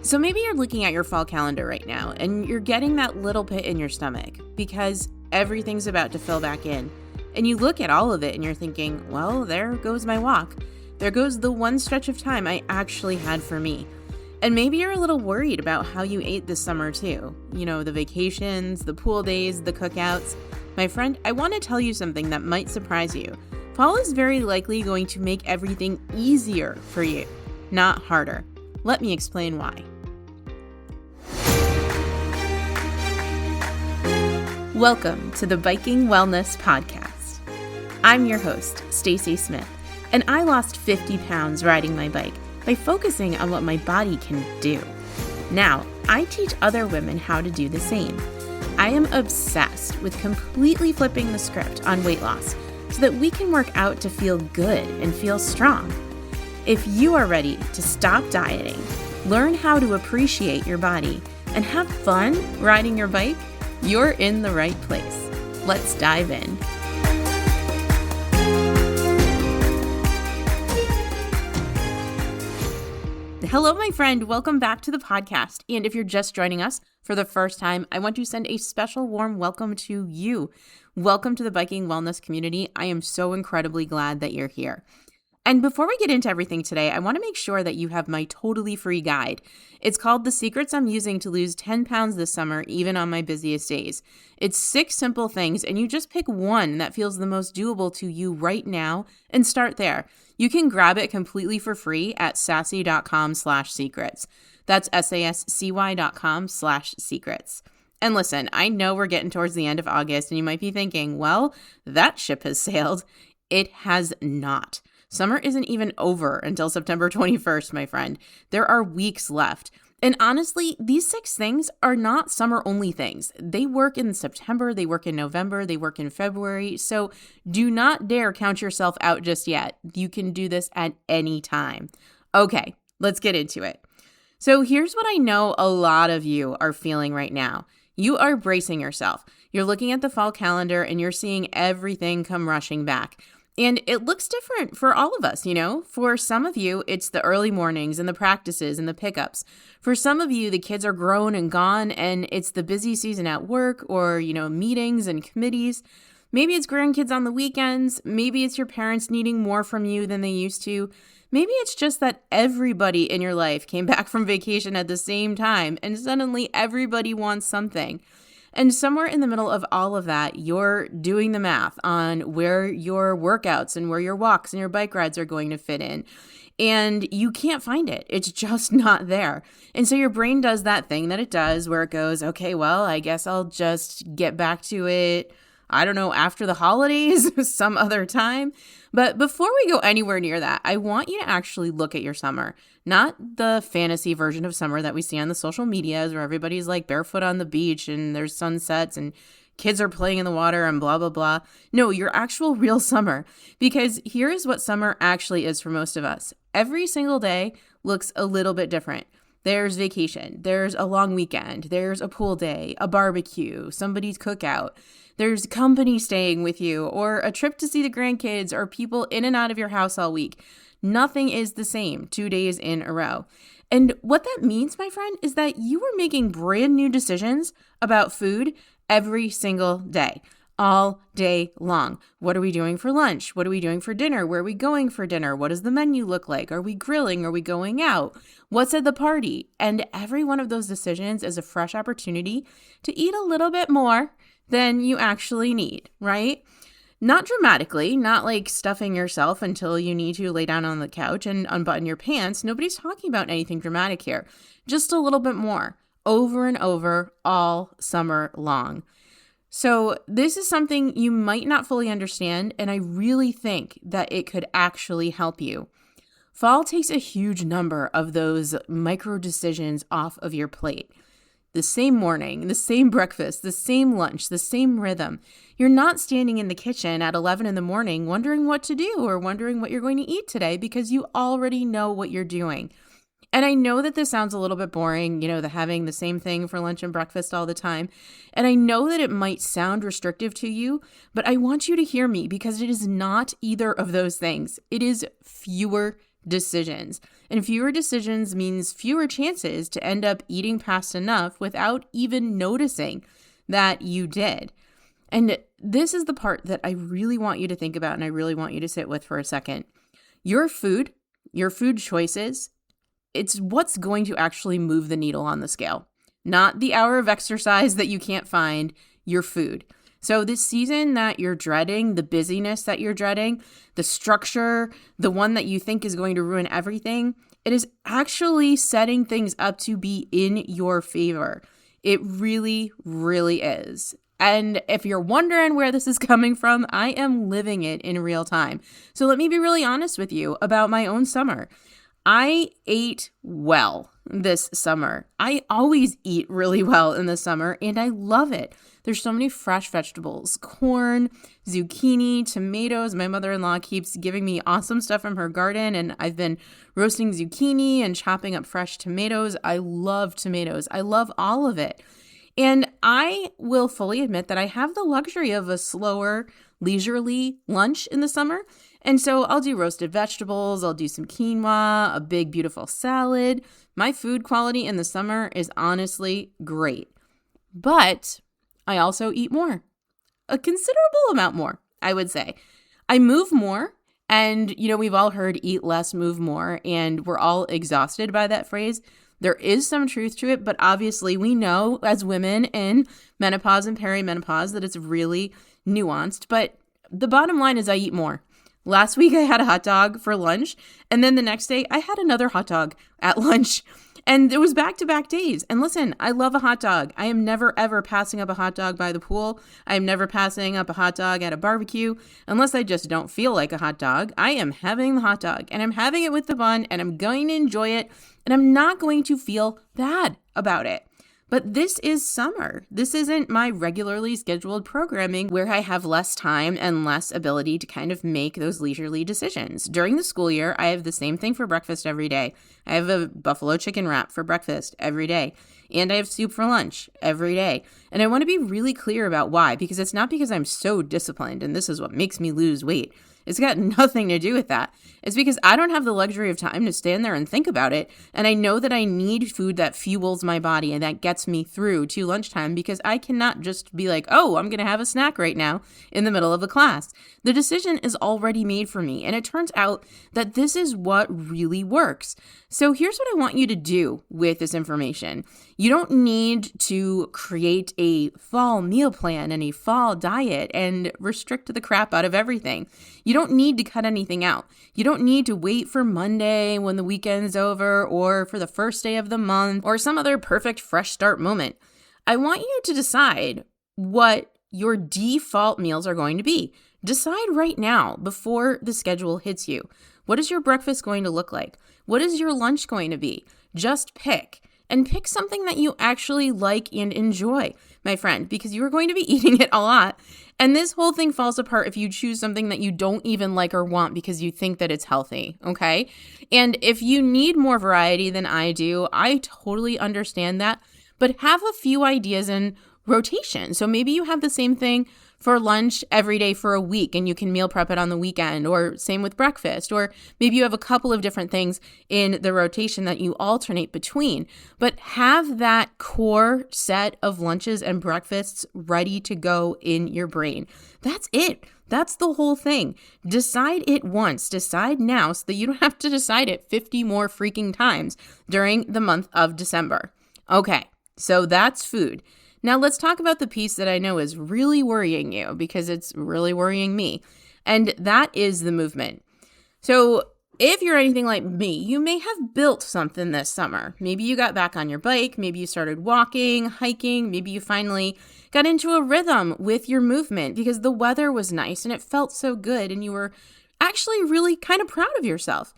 So maybe you're looking at your fall calendar right now and you're getting that little pit in your stomach because everything's about to fill back in. And you look at all of it and you're thinking, well, there goes my walk. There goes the one stretch of time I actually had for me. And maybe you're a little worried about how you ate this summer too. You know, the vacations, the pool days, the cookouts. My friend, I want to tell you something that might surprise you. Fall is very likely going to make everything easier for you, not harder. Let me explain why. Welcome to the Biking Wellness Podcast. I'm your host, Stacy Smith, and I lost 50 pounds riding my bike by focusing on what my body can do. Now, I teach other women how to do the same. I am obsessed with completely flipping the script on weight loss so that we can work out to feel good and feel strong. If you are ready to stop dieting, learn how to appreciate your body, and have fun riding your bike, you're in the right place. Let's dive in. Hello, my friend. Welcome back to the podcast. And if you're just joining us for the first time, I want to send a special warm welcome to you. Welcome to the Biking Wellness community. I am so incredibly glad that you're here. And before we get into everything today, I want to make sure that you have my totally free guide. It's called The Secrets I'm Using to Lose 10 Pounds This Summer, Even on My Busiest Days. It's 6 simple things, and you just pick one that feels the most doable to you right now and start there. You can grab it completely for free at sassy.com/secrets. That's SASCY.com/secrets. And listen, I know we're getting towards the end of August, and you might be thinking, well, that ship has sailed. It has not. Summer isn't even over until September 21st, my friend. There are weeks left. And honestly, these 6 things are not summer-only things. They work in September, they work in November, they work in February. So do not dare count yourself out just yet. You can do this at any time. Okay, let's get into it. So here's what I know a lot of you are feeling right now. You are bracing yourself. You're looking at the fall calendar and you're seeing everything come rushing back. And it looks different for all of us, you know. For some of you, it's the early mornings and the practices and the pickups. For some of you, the kids are grown and gone and it's the busy season at work or, meetings and committees. Maybe it's grandkids on the weekends. Maybe it's your parents needing more from you than they used to. Maybe it's just that everybody in your life came back from vacation at the same time and suddenly everybody wants something. And somewhere in the middle of all of that, you're doing the math on where your workouts and where your walks and your bike rides are going to fit in. And you can't find it. It's just not there. And so your brain does that thing that it does where it goes, okay, well, I guess I'll just get back to it, I don't know, after the holidays, some other time. But before we go anywhere near that, I want you to actually look at your summer, not the fantasy version of summer that we see on the social medias where everybody's like barefoot on the beach and there's sunsets and kids are playing in the water and blah, blah, blah. No, your actual real summer, because here is what summer actually is for most of us. Every single day looks a little bit different. There's vacation, there's a long weekend, there's a pool day, a barbecue, somebody's cookout. There's company staying with you or a trip to see the grandkids or people in and out of your house all week. Nothing is the same 2 days in a row. And what that means, my friend, is that you are making brand new decisions about food every single day, all day long. What are we doing for lunch? What are we doing for dinner? Where are we going for dinner? What does the menu look like? Are we grilling? Are we going out? What's at the party? And every one of those decisions is a fresh opportunity to eat a little bit more than you actually need, right? Not dramatically, not like stuffing yourself until you need to lay down on the couch and unbutton your pants. Nobody's talking about anything dramatic here. Just a little bit more, over and over, all summer long. So this is something you might not fully understand, and I really think that it could actually help you. Fall takes a huge number of those micro decisions off of your plate. The same morning, the same breakfast, the same lunch, the same rhythm. You're not standing in the kitchen at 11 in the morning wondering what to do or wondering what you're going to eat today because you already know what you're doing. And I know that this sounds a little bit boring, the having the same thing for lunch and breakfast all the time. And I know that it might sound restrictive to you, but I want you to hear me because it is not either of those things. It is fewer decisions. And fewer decisions means fewer chances to end up eating past enough without even noticing that you did. And this is the part that I really want you to think about and I really want you to sit with for a second. Your food choices, it's what's going to actually move the needle on the scale, not the hour of exercise that you can't find, your food. So this season that you're dreading, the busyness that you're dreading, the structure, the one that you think is going to ruin everything, it is actually setting things up to be in your favor. It really, really is. And if you're wondering where this is coming from, I am living it in real time. So let me be really honest with you about my own summer. I ate well this summer. I always eat really well in the summer, and I love it. There's so many fresh vegetables, corn, zucchini, tomatoes. My mother-in-law keeps giving me awesome stuff from her garden, and I've been roasting zucchini and chopping up fresh tomatoes. I love tomatoes. I love all of it. And I will fully admit that I have the luxury of a slower, leisurely lunch in the summer. And so I'll do roasted vegetables, I'll do some quinoa, a big, beautiful salad. My food quality in the summer is honestly great. But I also eat more, a considerable amount more, I would say. I move more. And, we've all heard eat less, move more, and we're all exhausted by that phrase. There is some truth to it, but obviously we know as women in menopause and perimenopause that it's really nuanced. But the bottom line is I eat more. Last week I had a hot dog for lunch, and then the next day I had another hot dog at lunch. And it was back-to-back days. And listen, I love a hot dog. I am never, ever passing up a hot dog by the pool. I am never passing up a hot dog at a barbecue. Unless I just don't feel like a hot dog, I am having the hot dog. And I'm having it with the bun, and I'm going to enjoy it. And I'm not going to feel bad about it. But this is summer. This isn't my regularly scheduled programming where I have less time and less ability to kind of make those leisurely decisions. During the school year, I have the same thing for breakfast every day. I have a buffalo chicken wrap for breakfast every day. And I have soup for lunch every day. And I want to be really clear about why, because it's not because I'm so disciplined and this is what makes me lose weight. It's got nothing to do with that. It's because I don't have the luxury of time to stand there and think about it. And I know that I need food that fuels my body and that gets me through to lunchtime because I cannot just be like, oh, I'm going to have a snack right now in the middle of a class. The decision is already made for me. And it turns out that this is what really works. So here's what I want you to do with this information. You don't need to create a fall meal plan and a fall diet and restrict the crap out of everything. You don't need to cut anything out. You don't need to wait for Monday when the weekend's over or for the first day of the month or some other perfect fresh start moment. I want you to decide what your default meals are going to be. Decide right now before the schedule hits you. What is your breakfast going to look like? What is your lunch going to be? Just pick. And pick something that you actually like and enjoy, my friend, because you are going to be eating it a lot. And this whole thing falls apart if you choose something that you don't even like or want because you think that it's healthy, okay? And if you need more variety than I do, I totally understand that, but have a few ideas in rotation. So maybe you have the same thing for lunch every day for a week and you can meal prep it on the weekend, or same with breakfast, or maybe you have a couple of different things in the rotation that you alternate between, but have that core set of lunches and breakfasts ready to go in your brain. That's it. That's the whole thing. Decide it once. Decide now so that you don't have to decide it 50 more freaking times during the month of December. Okay, so that's food. Now let's talk about the piece that I know is really worrying you because it's really worrying me, and that is the movement. So if you're anything like me, you may have built something this summer. Maybe you got back on your bike, maybe you started walking, hiking, maybe you finally got into a rhythm with your movement because the weather was nice and it felt so good and you were actually really kind of proud of yourself.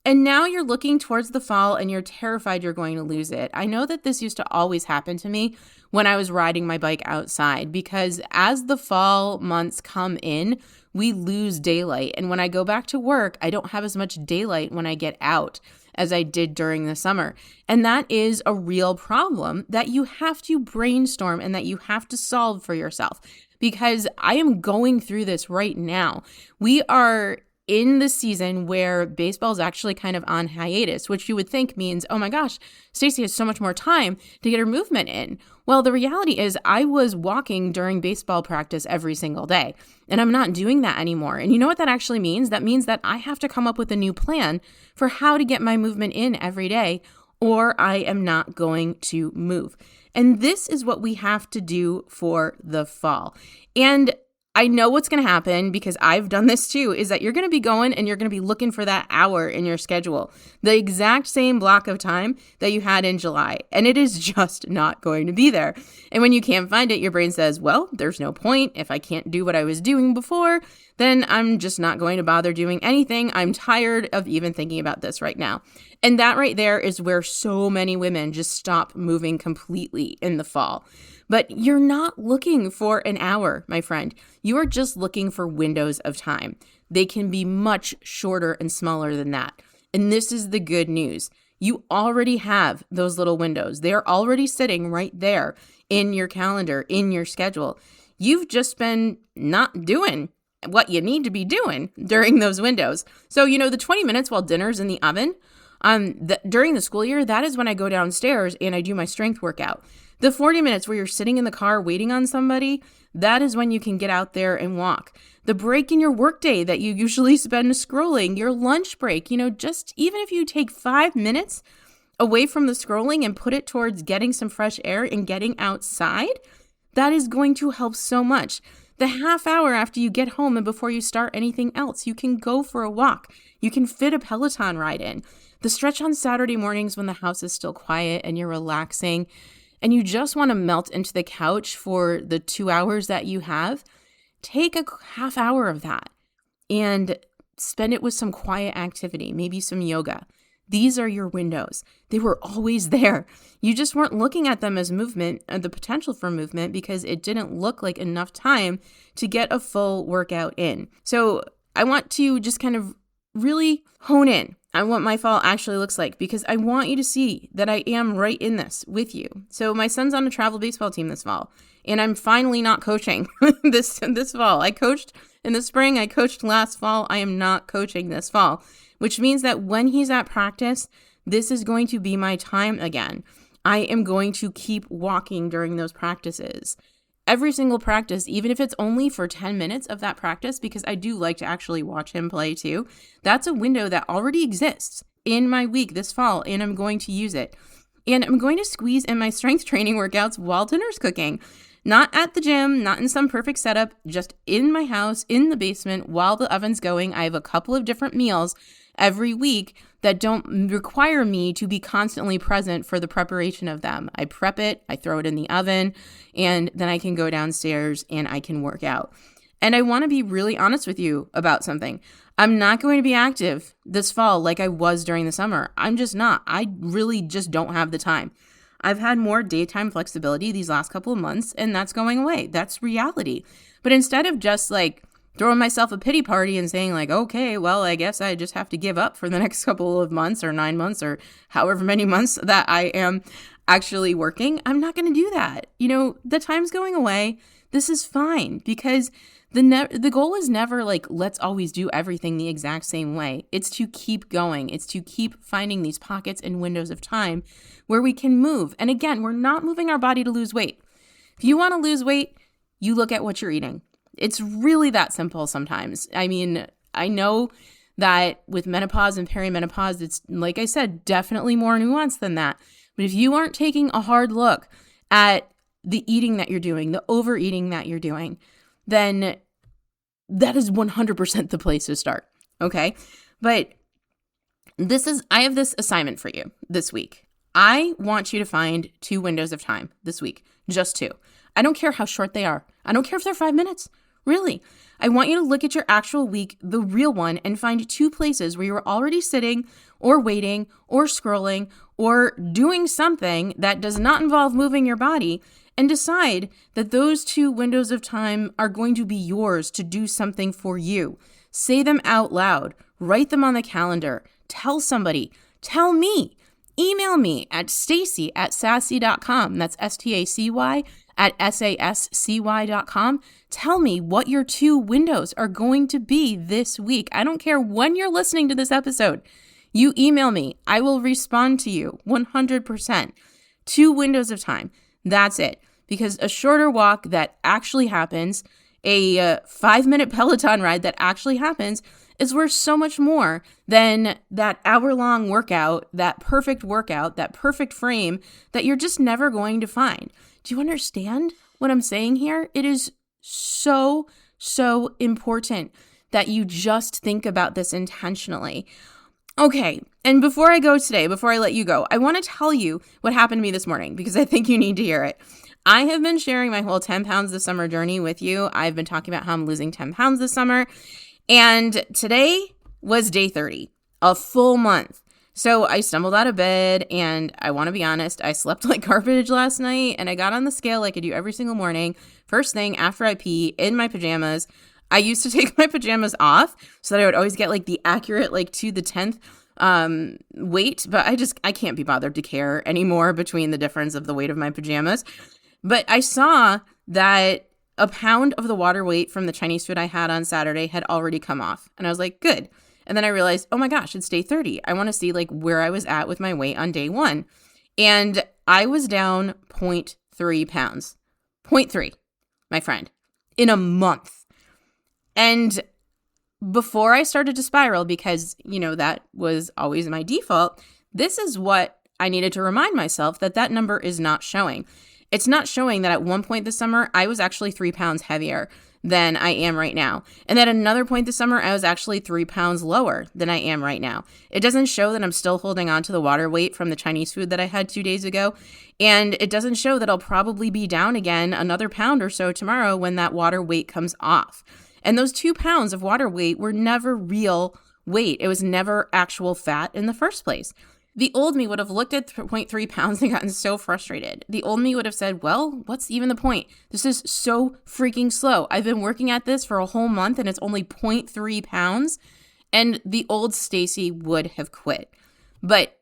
And now you're looking towards the fall and you're terrified you're going to lose it. I know that this used to always happen to me when I was riding my bike outside because as the fall months come in, we lose daylight. And when I go back to work, I don't have as much daylight when I get out as I did during the summer. And that is a real problem that you have to brainstorm and that you have to solve for yourself because I am going through this right now. We are in the season where baseball is actually kind of on hiatus, which you would think means, oh my gosh, Stacey has so much more time to get her movement in. Well, the reality is I was walking during baseball practice every single day, and I'm not doing that anymore. And you know what that actually means? That means that I have to come up with a new plan for how to get my movement in every day, or I am not going to move. And this is what we have to do for the fall. And I know what's going to happen because I've done this too, is that you're going to be going and you're going to be looking for that hour in your schedule, the exact same block of time that you had in July. And it is just not going to be there. And when you can't find it, your brain says, well, there's no point. If I can't do what I was doing before, then I'm just not going to bother doing anything. I'm tired of even thinking about this right now. And that right there is where so many women just stop moving completely in the fall. But you're not looking for an hour, my friend. You are just looking for windows of time. They can be much shorter and smaller than that. And this is the good news. You already have those little windows. They're already sitting right there in your calendar, in your schedule. You've just been not doing what you need to be doing during those windows. So, the 20 minutes while dinner's in the oven, during the school year, that is when I go downstairs and I do my strength workout. The 40 minutes where you're sitting in the car waiting on somebody, that is when you can get out there and walk. The break in your workday that you usually spend scrolling, your lunch break, just even if you take 5 minutes away from the scrolling and put it towards getting some fresh air and getting outside, that is going to help so much. The half hour after you get home and before you start anything else, you can go for a walk. You can fit a Peloton ride in. The stretch on Saturday mornings when the house is still quiet and you're relaxing, and you just want to melt into the couch for the 2 hours that you have, take a half hour of that and spend it with some quiet activity, maybe some yoga. These are your windows. They were always there. You just weren't looking at them as movement, the potential for movement, because it didn't look like enough time to get a full workout in. So I want to just kind of really hone in on what my fall actually looks like, because I want you to see that I am right in this with you. So my son's on a travel baseball team this fall, and I'm finally not coaching this fall. I coached in the spring. I coached last fall. I am not coaching this fall, which means that when he's at practice, this is going to be my time again. I am going to keep walking during those practices. Every single practice, even if it's only for 10 minutes of that practice, because I do like to actually watch him play too, that's a window that already exists in my week this fall, and I'm going to use it. And I'm going to squeeze in my strength training workouts while dinner's cooking. Not at the gym, not in some perfect setup, just in my house, in the basement, while the oven's going. I have a couple of different meals every week that don't require me to be constantly present for the preparation of them. I prep it, I throw it in the oven, and then I can go downstairs and I can work out. And I want to be really honest with you about something. I'm not going to be active this fall like I was during the summer. I'm just not. I really just don't have the time. I've had more daytime flexibility these last couple of months, and that's going away. That's reality. But instead of just throwing myself a pity party and saying okay, well, I guess I just have to give up for the next couple of months or 9 months or however many months that I am actually working, I'm not going to do that. The time's going away. This is fine, because the goal is never let's always do everything the exact same way. It's to keep going. It's to keep finding these pockets and windows of time where we can move. And again, we're not moving our body to lose weight. If you want to lose weight, you look at what you're eating. It's really that simple sometimes. I mean, I know that with menopause and perimenopause, it's, like I said, definitely more nuanced than that. But if you aren't taking a hard look at the eating that you're doing, the overeating that you're doing, then that is 100% the place to start. Okay. But I have this assignment for you this week. I want you to find 2 windows of time this week, just 2. I don't care how short they are. I don't care if they're 5 minutes. Really. I want you to look at your actual week, the real one, and find 2 places where you were already sitting or waiting or scrolling or doing something that does not involve moving your body, and decide that those 2 windows of time are going to be yours to do something for you. Say them out loud. Write them on the calendar. Tell somebody. Tell me. Email me at stacy@sassy.com. That's STACY at sascy.com. Tell me what your 2 windows are going to be this week. I don't care when you're listening to this episode. You email me. I will respond to you 100%. 2 windows of time. That's it. Because a shorter walk that actually happens, a 5-minute Peloton ride that actually happens, is worth so much more than that hour-long workout, that perfect frame that you're just never going to find. Do you understand what I'm saying here? It is so, so important that you just think about this intentionally. Okay, and before I let you go, I want to tell you what happened to me this morning because I think you need to hear it. I have been sharing my whole 10 pounds this summer journey with you. I've been talking about how I'm losing 10 pounds this summer. And today was day 30, a full month. So I stumbled out of bed and I want to be honest, I slept like garbage last night and I got on the scale like I do every single morning. First thing after I pee in my pajamas. I used to take my pajamas off so that I would always get like the accurate like to the 10th weight, but I can't be bothered to care anymore between the difference of the weight of my pajamas. But I saw that a pound of the water weight from the Chinese food I had on Saturday had already come off. And I was like, good. And then I realized, oh my gosh, it's day 30. I want to see like where I was at with my weight on day 1. And I was down 0.3 pounds. 0.3, my friend, in a month. And before I started to spiral, because, that was always my default, this is what I needed to remind myself that number is not showing. It's not showing that at one point this summer, I was actually 3 pounds heavier than I am right now. And at another point this summer, I was actually 3 pounds lower than I am right now. It doesn't show that I'm still holding on to the water weight from the Chinese food that I had 2 days ago. And it doesn't show that I'll probably be down again another pound or so tomorrow when that water weight comes off. And those 2 pounds of water weight were never real weight. It was never actual fat in the first place. The old me would have looked at 0.3 pounds and gotten so frustrated. The old me would have said, well, what's even the point? This is so freaking slow. I've been working at this for a whole month and it's only 0.3 pounds. And the old Stacy would have quit. But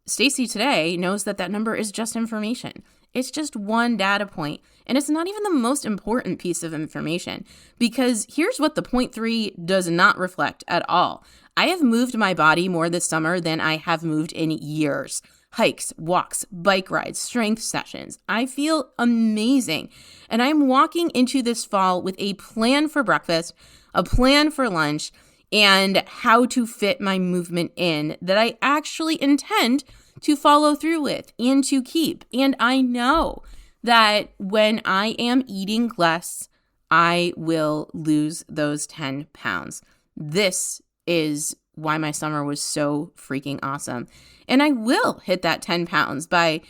Stacy today knows that number is just information. It's just one data point, and it's not even the most important piece of information because here's what the 0.3 does not reflect at all. I have moved my body more this summer than I have moved in years. Hikes, walks, bike rides, strength sessions. I feel amazing, and I'm walking into this fall with a plan for breakfast, a plan for lunch, and how to fit my movement in that I actually intend to follow through with and to keep. And I know that when I am eating less, I will lose those 10 pounds. This is why my summer was so freaking awesome. And I will hit that 10 pounds by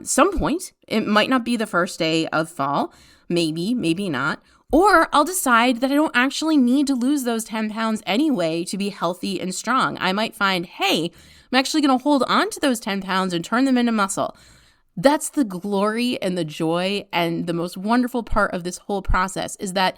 some point. It might not be the first day of fall, maybe not. Or I'll decide that I don't actually need to lose those 10 pounds anyway to be healthy and strong. I might find, hey, I'm actually going to hold on to those 10 pounds and turn them into muscle. That's the glory and the joy and the most wonderful part of this whole process is that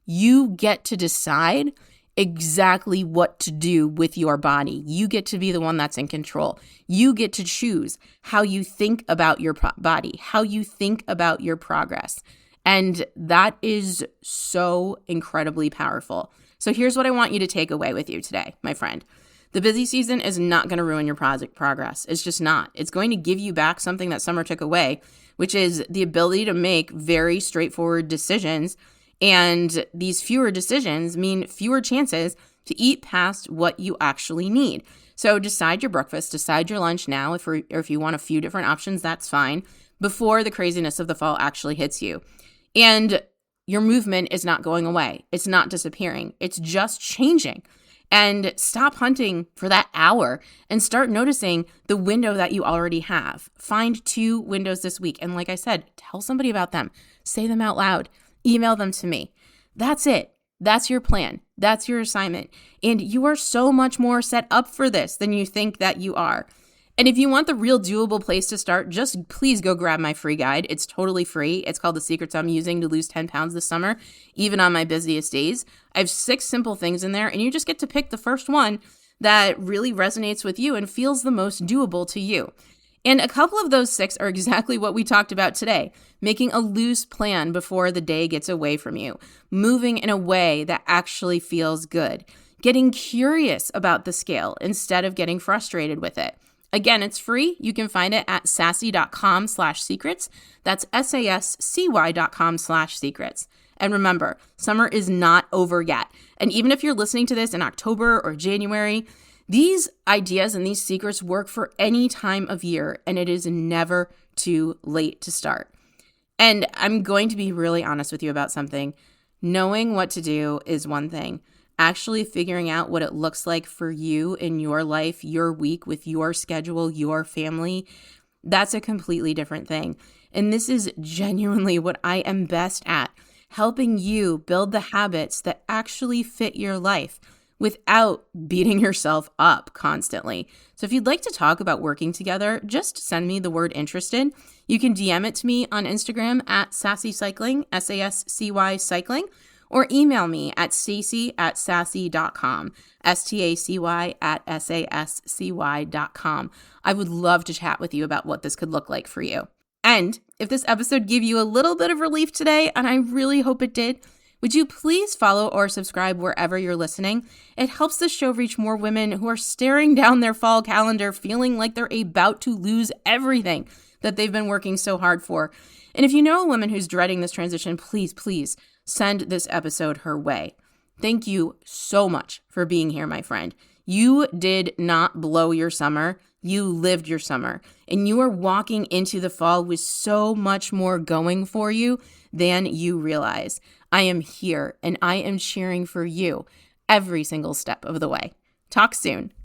you get to decide exactly what to do with your body. You get to be the one that's in control. You get to choose how you think about your body, how you think about your progress. And that is so incredibly powerful. So here's what I want you to take away with you today, my friend. The busy season is not going to ruin your project progress. It's just not. It's going to give you back something that summer took away, which is the ability to make very straightforward decisions. And these fewer decisions mean fewer chances to eat past what you actually need. So decide your breakfast, decide your lunch now. If you want a few different options, that's fine, before the craziness of the fall actually hits you. And your movement is not going away. It's not disappearing. It's just changing. And stop hunting for that hour and start noticing the window that you already have. Find 2 windows this week. And like I said, tell somebody about them. Say them out loud. Email them to me. That's it. That's your plan. That's your assignment. And you are so much more set up for this than you think that you are. And if you want the real doable place to start, just please go grab my free guide. It's totally free. It's called The Secrets I'm Using to Lose 10 Pounds This Summer, even on my busiest days. I have 6 simple things in there, and you just get to pick the first one that really resonates with you and feels the most doable to you. And a couple of those 6 are exactly what we talked about today. Making a loose plan before the day gets away from you. Moving in a way that actually feels good. Getting curious about the scale instead of getting frustrated with it. Again, it's free. You can find it at sassy.com/secrets. That's SASCY.com/secrets. And remember, summer is not over yet. And even if you're listening to this in October or January, these ideas and these secrets work for any time of year, and it is never too late to start. And I'm going to be really honest with you about something. Knowing what to do is one thing. Actually figuring out what it looks like for you in your life, your week, with your schedule, your family, that's a completely different thing. And this is genuinely what I am best at, helping you build the habits that actually fit your life without beating yourself up constantly. So if you'd like to talk about working together, just send me the word interested. You can DM it to me on Instagram at sassycycling, SASCY cycling, or email me at stacy@sassy.com, STACY@SASCY.com. I would love to chat with you about what this could look like for you. And if this episode gave you a little bit of relief today, and I really hope it did, would you please follow or subscribe wherever you're listening? It helps the show reach more women who are staring down their fall calendar feeling like they're about to lose everything that they've been working so hard for. And if you know a woman who's dreading this transition, please send this episode her way. Thank you so much for being here, my friend. You did not blow your summer. You lived your summer, and you are walking into the fall with so much more going for you than you realize. I am here, and I am cheering for you every single step of the way. Talk soon.